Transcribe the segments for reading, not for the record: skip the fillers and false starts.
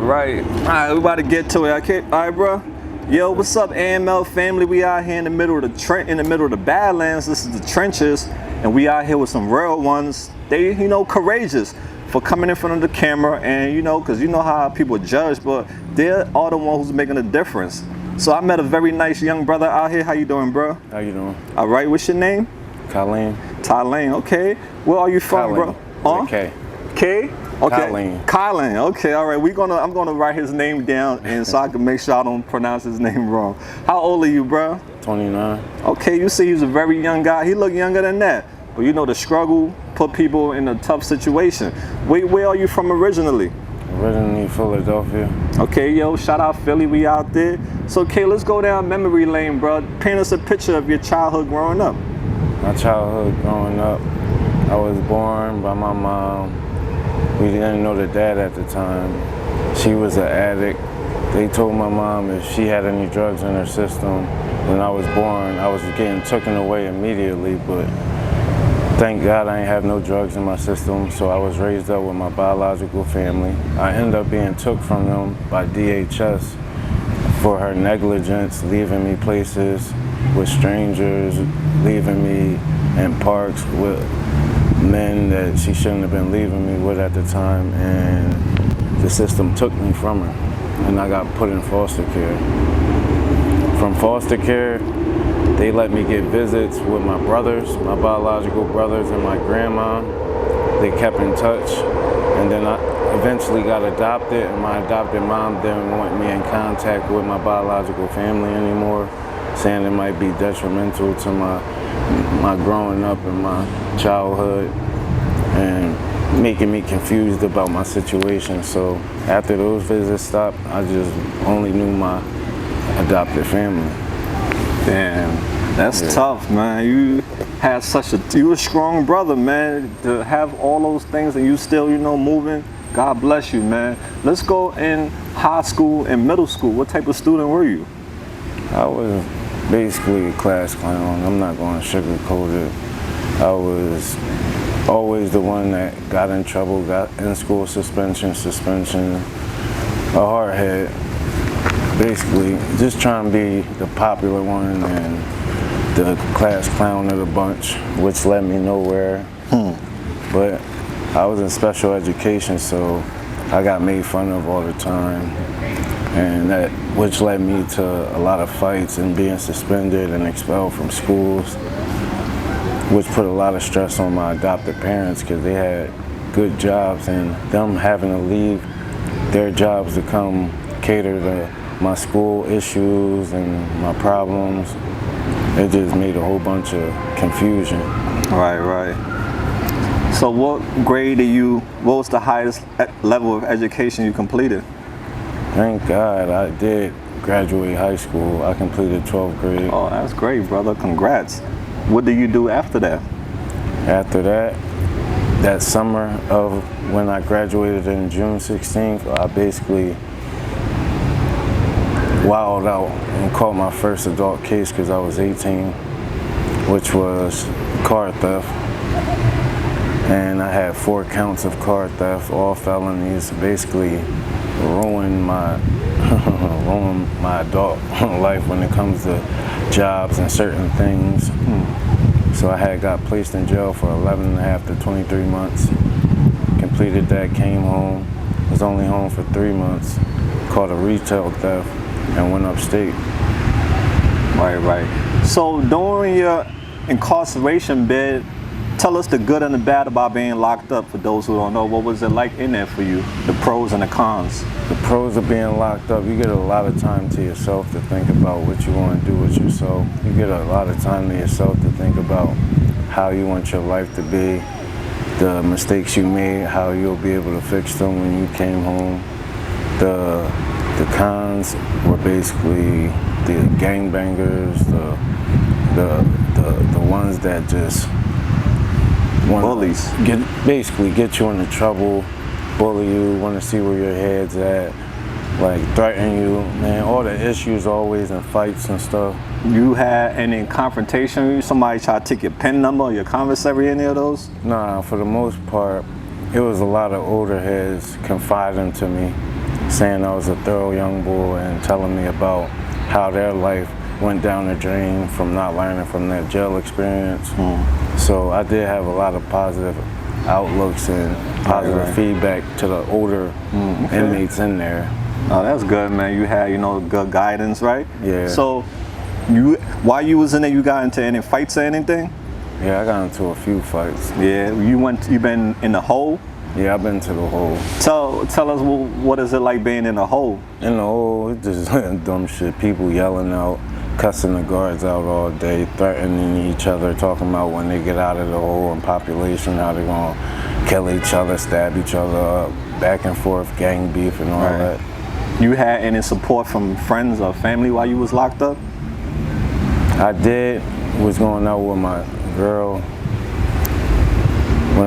All right, we about to get to it. Okay, all right, bro. Yo, what's up, AML family? We out here in the middle of the Badlands. This is the trenches, and we out here with some real ones. They, courageous for coming in front of the camera, and because you know how people judge, but they're all the ones who's making a difference. So I met a very nice young brother out here. How you doing, bro? How you doing? All right, what's your name? Khalim. Khalim, okay. Where are you from, Khalim. bro? K. K? Okay. Khalim. Khalim. Okay, all right. I'm gonna write his name down, and so I can make sure I don't pronounce his name wrong. How old are you, bro? 29. Okay, you see, he's a very young guy. He look younger than that, but the struggle put people in a tough situation. Where are you from originally? Originally Philadelphia. Okay, yo, shout out Philly. We out there. So, okay, let's go down memory lane, bro. Paint us a picture of your childhood growing up. My childhood growing up, I was born by my mom. We didn't know the dad at the time. She was an addict. They told my mom if she had any drugs in her system when I was born, I was getting taken away immediately, but thank God I ain't have no drugs in my system, so I was raised up with my biological family. I ended up being took from them by DHS for her negligence, leaving me places with strangers, leaving me in parks with men that she shouldn't have been leaving me with at the time, and the system took me from her, and I got put in foster care. From foster care, they let me get visits with my brothers, my biological brothers, and my grandma. They kept in touch, and then I eventually got adopted, and my adopted mom didn't want me in contact with my biological family anymore, saying it might be detrimental to my growing up and my childhood, and making me confused about my situation. So after those visits stopped, I just only knew my adopted family. Damn, that's tough, man. You had you a strong brother, man. To have all those things and you still, moving. God bless you, man. Let's go in high school and middle school. What type of student were you? I was basically a class clown. I'm not going to sugarcoat it. I was always the one that got in trouble, got in school suspension, a hard head. Basically, just trying to be the popular one and the class clown of the bunch, which led me nowhere. But I was in special education, so I got made fun of all the time, and which led me to a lot of fights and being suspended and expelled from schools, which put a lot of stress on my adopted parents because they had good jobs, and them having to leave their jobs to come cater to my school issues and my problems, it just made a whole bunch of confusion. Right. So what was the highest level of education you completed? Thank God I did graduate high school. I completed 12th grade. Oh, that's great, brother. Congrats. What did you do after that? After that summer of when I graduated in June 16th, I basically wilded out and caught my first adult case because I was 18, which was car theft. And I had 4 counts of car theft, all felonies, basically ruined my adult life when it comes to jobs and certain things. So I got placed in jail for 11.5 to 23 months. Completed that, came home, was only home for 3 months, caught a retail theft, and went upstate. Right. So during your incarceration bid, tell us the good and the bad about being locked up for those who don't know. What was it like in there for you? The pros and the cons. The pros of being locked up, you get a lot of time to yourself to think about what you want to do with yourself. You get a lot of time to yourself to think about how you want your life to be, the mistakes you made, how you'll be able to fix them when you came home. The cons were basically the gangbangers, the ones that just bullies. Basically get you into trouble, bully you, want to see where your head's at, like threaten you, man. All the issues always in fights and stuff. You had any confrontation? Somebody try to take your PIN number, your commissary, any of those? Nah, for the most part, it was a lot of older heads confiding to me, saying I was a thorough young boy and telling me about how their life went down the drain from not learning from their jail experience. So I did have a lot of positive outlooks and positive feedback to the older inmates in there. Oh, that's good, man. You had, good guidance, right? Yeah. So, while you was in there, you got into any fights or anything? Yeah, I got into a few fights. Yeah, you been in the hole? Yeah, I've been to the hole. Tell us what is it like being in the hole? In the hole, it's just dumb shit. People yelling out, cussing the guards out all day, threatening each other, talking about when they get out of the hole and population, how they're gonna kill each other, stab each other up, back and forth, gang beef and all that. You had any support from friends or family while you was locked up? I did. Was going out with my girl. When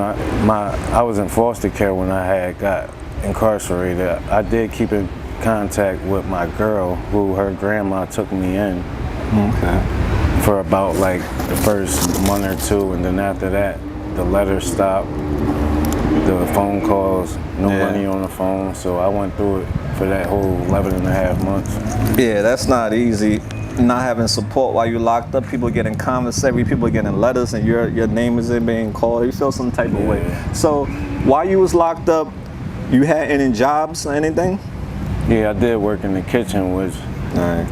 I was in foster care when I had got incarcerated. I did keep in contact with my girl, who her grandma took me in for about like the first month or two, and then after that, the letters stopped, the phone calls, no money on the phone, so I went through it for that whole 11 and a half months. Yeah, that's not easy. Not having support while you're locked up, people getting commissary, people getting letters, and your name isn't being called. You feel some type of way. So while you was locked up, you had any jobs or anything? Yeah, I did work in the kitchen, which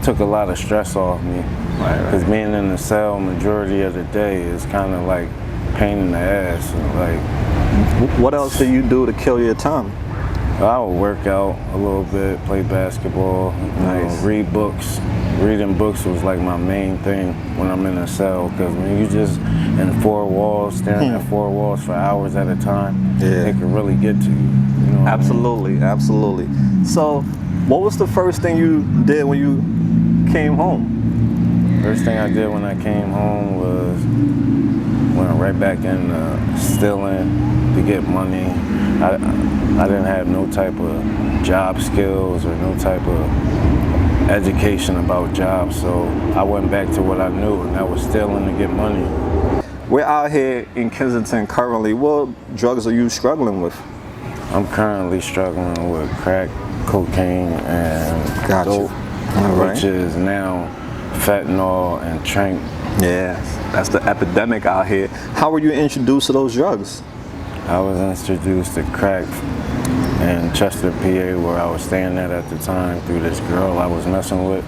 took a lot of stress off me. Because being in the cell majority of the day is kind of like pain in the ass. Like, what else do you do to kill your time? I would work out a little bit, play basketball, read books. Reading books was like my main thing when I'm in a cell, because when you just in four walls, staring at four walls for hours at a time, it can really get to you. Absolutely, absolutely. So, what was the first thing you did when you came home? First thing I did when I came home was went right back in stealing to get money. I didn't have no type of job skills or no type of education about jobs, so I went back to what I knew, and that was stealing to get money. We're out here in Kensington currently. What drugs are you struggling with? I'm currently struggling with crack, cocaine, and dope, which is now fentanyl and tranq. Yeah, that's the epidemic out here. How were you introduced to those drugs? I was introduced to crack in Chester, PA, where I was staying at the time, through this girl I was messing with.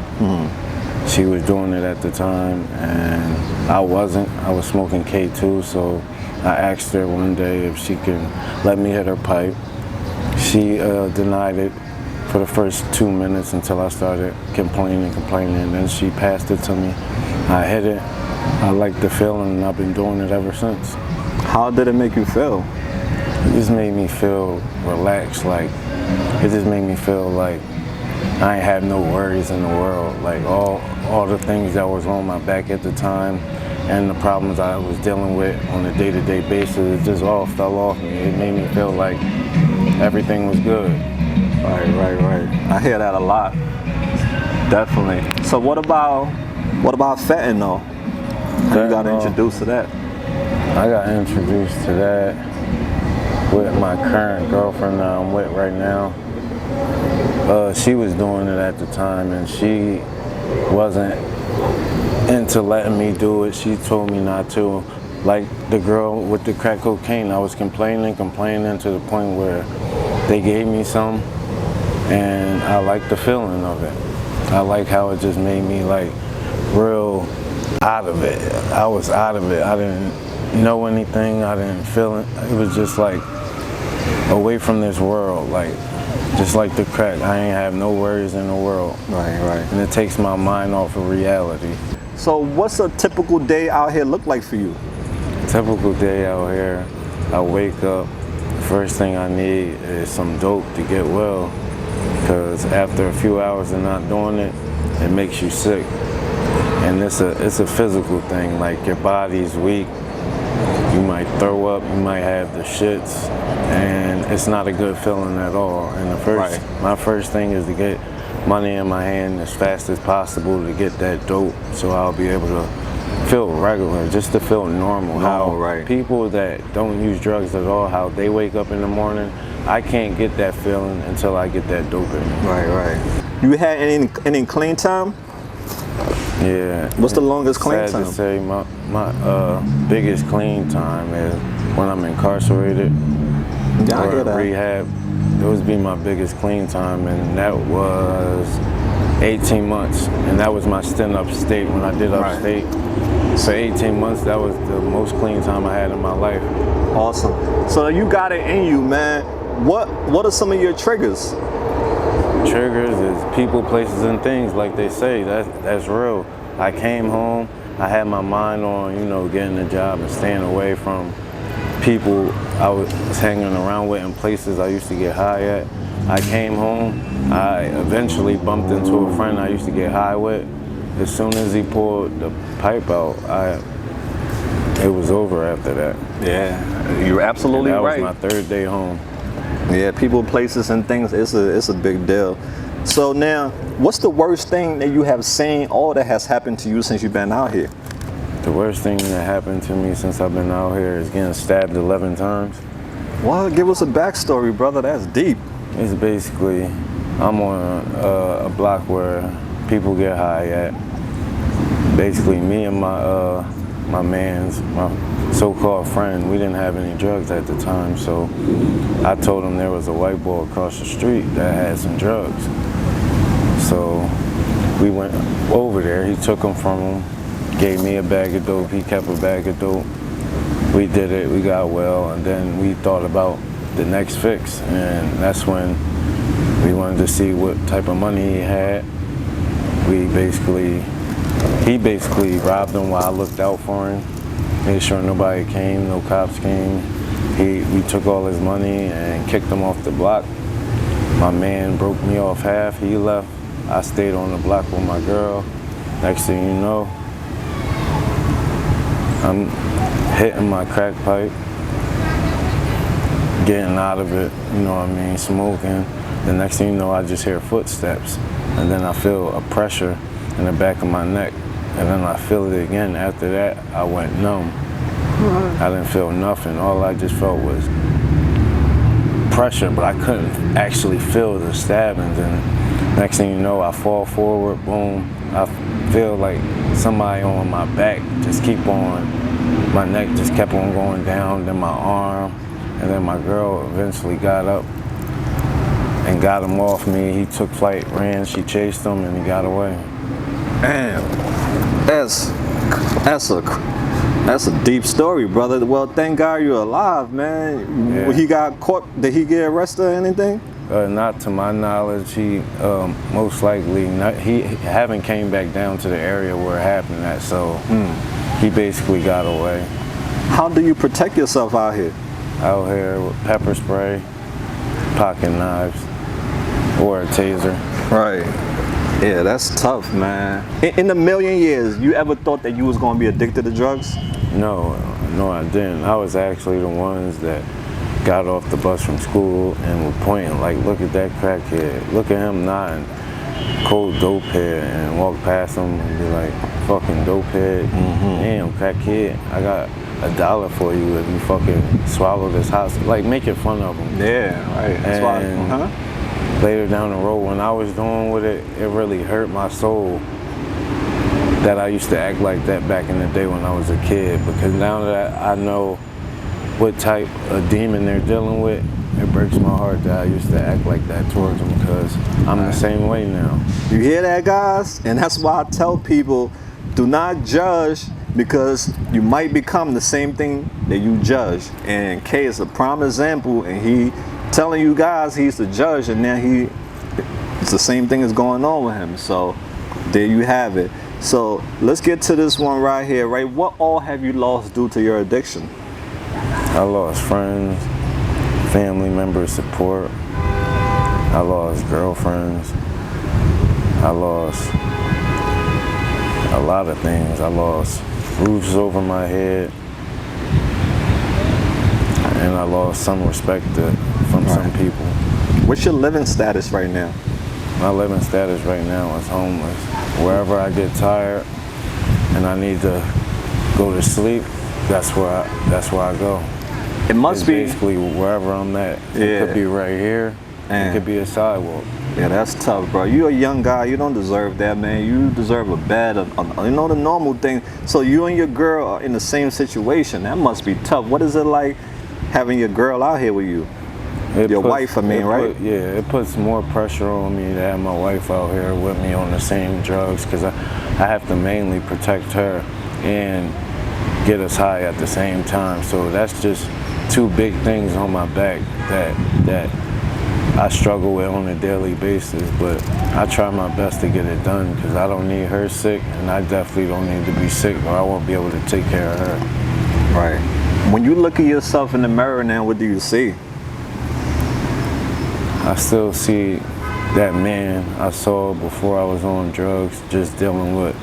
She was doing it at the time, and I wasn't. I was smoking K2, so I asked her one day if she can let me hit her pipe. She denied it for the first 2 minutes until I started complaining, and then she passed it to me. I hit it. I liked the feeling, and I've been doing it ever since. How did it make you feel? It just made me feel relaxed. Like, it just made me feel like I ain't have no worries in the world. Like, all the things that was on my back at the time and the problems I was dealing with on a day-to-day basis, it just all fell off me. It made me feel like everything was good. Right. I hear that a lot. Definitely. So what about fentanyl? How you got introduced to that? I got introduced to that with my current girlfriend that I'm with right now. She was doing it at the time, and she wasn't into letting me do it. She told me not to. Like the girl with the crack cocaine, I was complaining to the point where they gave me some, and I liked the feeling of it. I like how it just made me like real out of it. I was out of it. I didn't know anything. I didn't feel it. It was just like away from this world, like just like the crack. I ain't have no worries in the world. Right. And it takes my mind off of reality. So what's a typical day out here look like for you? A typical day out here, I wake up, first thing I need is some dope to get well, because after a few hours of not doing it, it makes you sick. And it's a physical thing, like your body's weak, you might throw up, you might have the shits, and it's not a good feeling at all. And my first thing is to get money in my hand as fast as possible to get that dope, so I'll be able to feel regular, just to feel normal. How people that don't use drugs at all, how they wake up in the morning, I can't get that feeling until I get that dope in me. Right. You had any clean time? Yeah. What's the longest clean Sad time? to say, my biggest clean time is when I'm incarcerated Yeah, I hear or that. rehab. Those be my biggest clean time, and that was 18 months, and that was my stint upstate when I did upstate. For 18 months, that was the most clean time I had in my life. Awesome. So you got it in you, man. What are some of your triggers? Triggers is people, places, and things, like they say. That's real. I came home, I had my mind on, getting a job and staying away from people I was hanging around with in places I used to get high at. I came home, I eventually bumped into a friend I used to get high with. As soon as he pulled the pipe out, it was over after that. Yeah, you're absolutely and that right. was my third day home. Yeah, people, places, and things, it's a big deal. So now, what's the worst thing that you have seen or that has happened to you since you've been out here? The worst thing that happened to me since I've been out here is getting stabbed 11 times. Well, give us a backstory, brother. That's deep. It's basically, I'm on a block where people get high at. Basically, me and my so-called friend, we didn't have any drugs at the time, so I told him there was a white boy across the street that had some drugs. So we went over there, he took them from him, gave me a bag of dope, he kept a bag of dope. We did it, we got well, and then we thought about the next fix, and that's when we wanted to see what type of money he had. He basically robbed him while I looked out for him, made sure nobody came, no cops came. We took all his money and kicked him off the block. My man broke me off half, he left. I stayed on the block with my girl. Next thing you know, I'm hitting my crack pipe, getting out of it, smoking. The next thing you know, I just hear footsteps, and then I feel a pressure in the back of my neck, and then I feel it again. After that, I went numb. I didn't feel nothing. All I just felt was pressure, but I couldn't actually feel the stabbings. And next thing you know, I fall forward, boom. I feel like somebody on my back just keep on, my neck just kept on going down, then my arm, and then my girl eventually got up and got him off me. He took flight, ran, she chased him, and he got away. Damn, that's a deep story, brother. Well, thank God you're alive, man. Yeah. When he got caught, did he get arrested or anything? Not to my knowledge. He most likely not. He haven't came back down to the area where it happened at, so he basically got away. How do you protect yourself out here? Out here with pepper spray, pocket knives, or a taser. Right. Yeah, that's tough, man. In a million years, you ever thought that you was gonna be addicted to drugs? No, I didn't. I was actually the ones that got off the bus from school and were pointing like, look at that crackhead, look at him nodding, cold dope head, and walk past him and be like, fucking dope head, damn crackhead, I got $1 for you if you fucking swallow this house, like making fun of him. Yeah, right. That's why. Later down the road, when I was doing with it, it really hurt my soul that I used to act like that back in the day when I was a kid, because now that I know what type of demon they're dealing with, it breaks my heart that I used to act like that towards them, because I'm the same way now. You hear that, guys? And that's why I tell people, do not judge, because you might become the same thing that you judge. And K is a prime example, and he telling you guys he's the judge, and now it's the same thing is going on with him. So there you have it. So let's get to this one right here, right? What all have you lost due to your addiction? I lost friends, family members support. I lost girlfriends. I lost a lot of things. I lost roofs over my head. And I lost some respect from some people. What's your living status right now? My living status right now is homeless. Wherever I get tired and I need to go to sleep, that's where I go. It must It's be basically wherever I'm at. Yeah. It could be right here. Man. It could be a sidewalk. Yeah, that's tough, bro. You're a young guy. You don't deserve that, man. You deserve a bed, you know, the normal thing. So you and your girl are in the same situation. That must be tough. What is it like having your girl out here with you? Your wife, I mean, right? Yeah, it puts more pressure on me to have my wife out here with me on the same drugs, because I have to mainly protect her and get us high at the same time. So that's just two big things on my back that I struggle with on a daily basis, but I try my best to get it done, because I don't need her sick, and I definitely don't need to be sick, or I won't be able to take care of her. Right. When you look at yourself in the mirror now, what do you see? I still see that man I saw before I was on drugs, just dealing with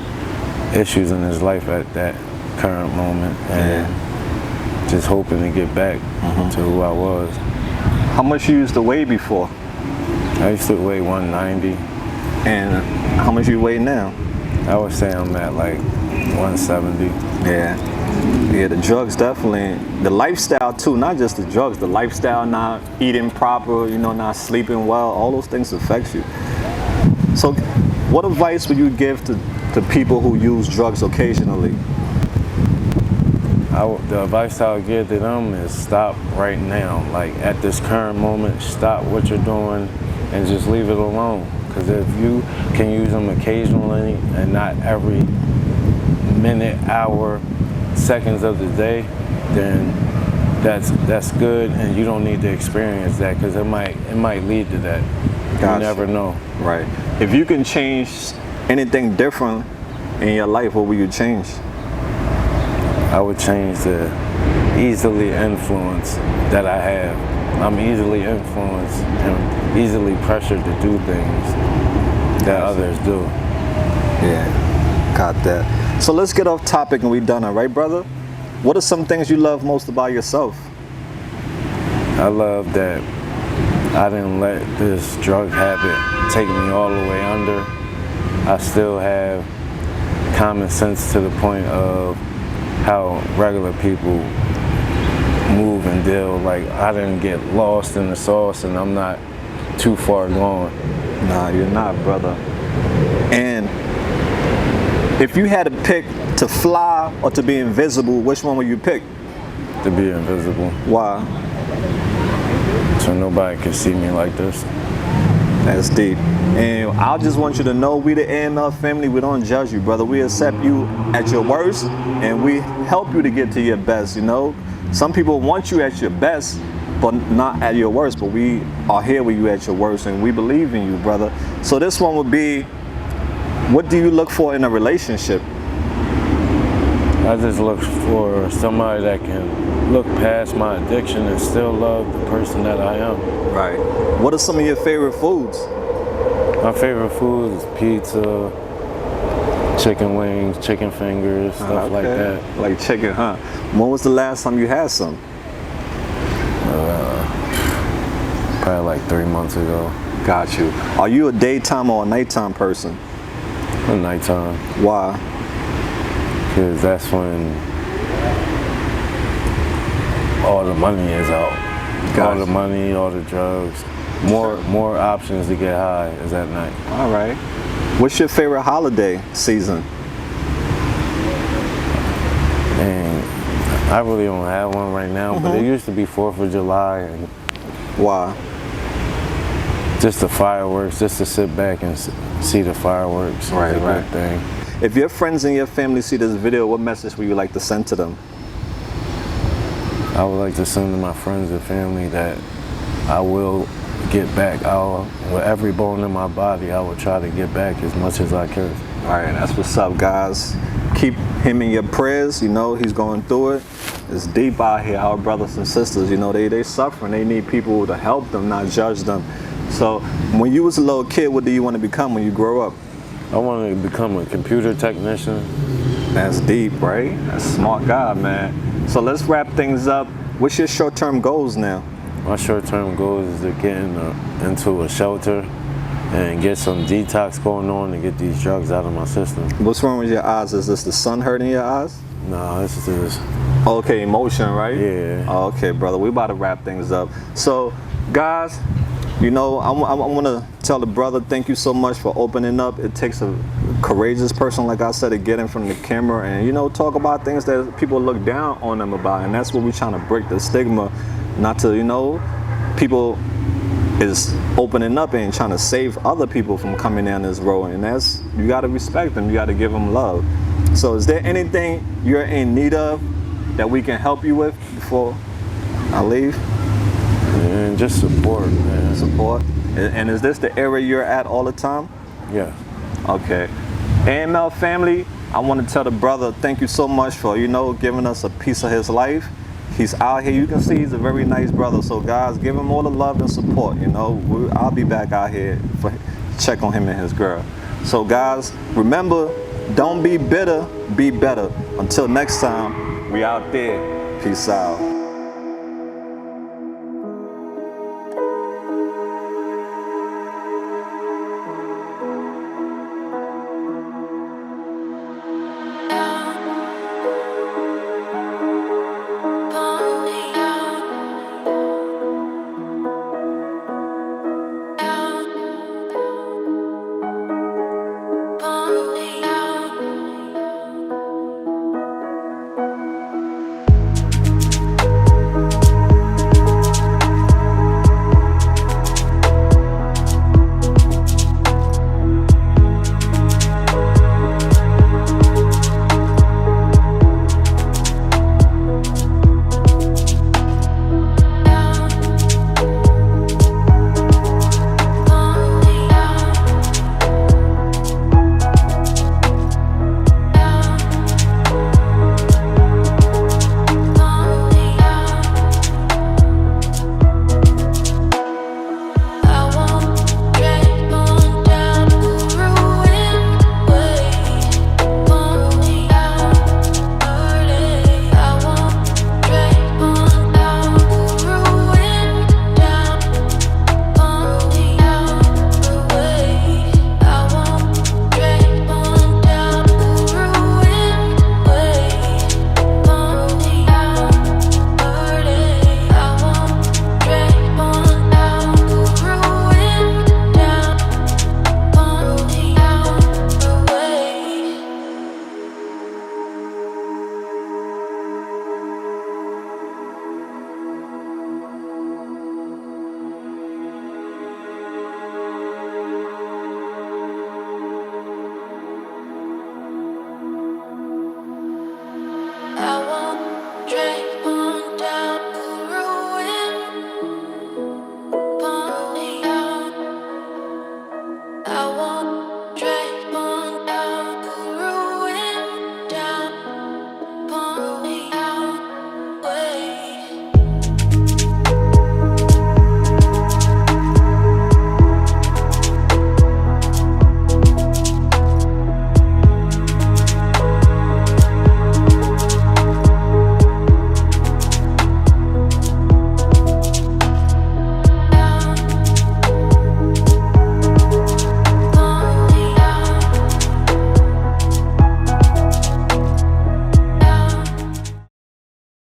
issues in his life at that current moment, and just hoping to get back to who I was. How much you used to weigh before? I used to weigh 190. And how much you weigh now? I would say I'm at like 170. Yeah, the drugs definitely, the lifestyle too, not just the drugs, the lifestyle, not eating proper, you know, not sleeping well, all those things affect you. So what advice would you give to people who use drugs occasionally? The advice I would give to them is stop right now. Like at this current moment, stop what you're doing and just leave it alone. Because if you can use them occasionally and not every minute, hour, seconds of the day, then that's good, and you don't need to experience that, because it might lead to that. Gotcha. You never know. Right. If you can change anything different in your life, what would you change? I would change the easily influence that I have. I'm easily influenced and easily pressured to do things that others do. Yeah, got that. So let's get off topic and we done, all right, brother? What are some things you love most about yourself? I love that I didn't let this drug habit take me all the way under. I still have common sense to the point of how regular people move and deal. Like, I didn't get lost in the sauce, and I'm not too far gone. Nah, you're not, brother. And if you had to pick to fly or to be invisible, which one would you pick? To be invisible. Why? So nobody can see me like this. That's deep. And I just want you to know, we the AML family, we don't judge you, brother. We accept you at your worst, and we help you to get to your best, you know? Some people want you at your best, but not at your worst, but we are here with you at your worst, and we believe in you, brother. So this one would be, what do you look for in a relationship? I just look for somebody that can look past my addiction and still love the person that I am. Right. What are some of your favorite foods? My favorite food is pizza, chicken wings, chicken fingers, stuff like that. Like chicken, huh? When was the last time you had some? Probably like 3 months ago. Got you. Are you a daytime or a nighttime person? At nighttime. Why? Because that's when all the money is out. Gotcha. All the money, all the drugs. More options to get high is at night. All right. What's your favorite holiday season? And I really don't have one right now, but it used to be 4th of July. And Why? just the fireworks, just to sit back and see the fireworks. Right, is a right. good thing. If your friends and your family see this video, what message would you like to send to them? I would like to send to my friends and family that I will get back. With every bone in my body, I will try to get back as much as I can. All right, that's what's up, guys. Keep him in your prayers. You know, he's going through it. It's deep out here, our brothers and sisters. You know, they suffering. They need people to help them, not judge them. So when you was a little kid, what do you want to become when you grow up? I want to become a computer technician. That's deep, right? That's a smart guy, man. So let's wrap things up. What's your short-term goals now? My short-term goal is to get into a shelter and get some detox going on to get these drugs out of my system. What's wrong with your eyes? Is this the sun hurting your eyes? No, it's just Okay, emotion, right? Yeah. Okay, brother, we about to wrap things up. So, guys, you know, I want to tell the brother, thank you so much for opening up. It takes a courageous person, like I said, to get in front of the camera and, you know, talk about things that people look down on them about. And that's what we're trying to break, the stigma, not to, you know, people is opening up and trying to save other people from coming down this road. And that's, you got to respect them. You got to give them love. So is there anything you're in need of that we can help you with before I leave? And just support, man. Support. And is this the area you're at all the time? Yeah. Okay. AML family, I want to tell the brother thank you so much for, you know, giving us a piece of his life. He's out here. You can see he's a very nice brother. So guys, give him all the love and support. You know, I'll be back out here for check on him and his girl. So guys, remember, don't be bitter, be better. Until next time, we out there. Peace out.